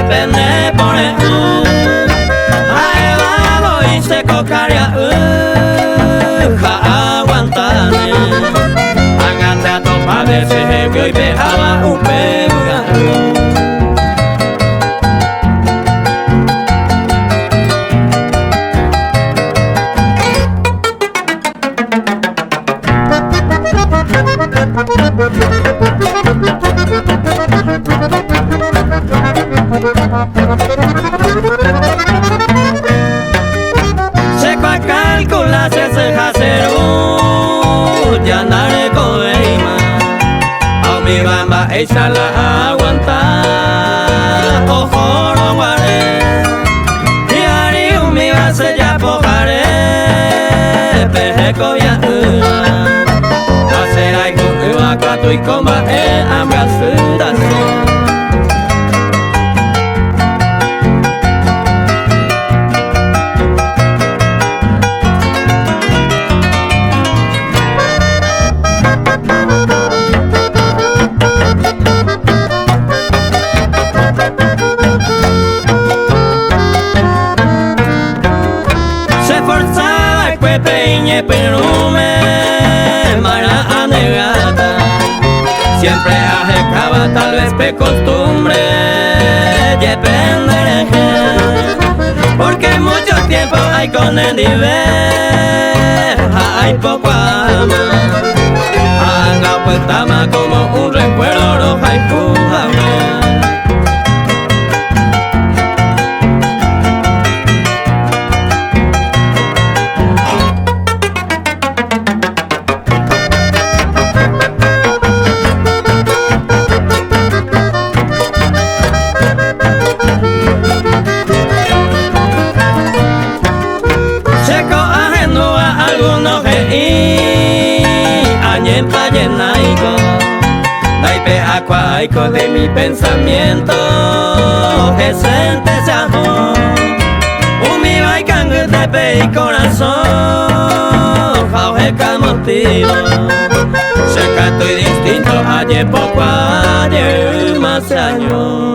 pene pone aevado y se cocaria aguantane agante a topa de ese que hoy pejaba un pebuga. Se va calcula se jacero ya nare coima a mi bamba ella la aguanta ojo no guare y ari mi base ya pojare pejeco ya hacer algo acá tu y comba ambrasudas. Peñe perume mara anegata siempre ajecaba tal vez pe costumbre depende porque mucho tiempo hay con el nivel hay poco ama anga pues tama como un recuerdo roja y pujame. Naipe acuaico de mi pensamiento que siente se amor mi baican de pe y corazón jaujeca motivo se canto y distinto ayer poco ayer más años.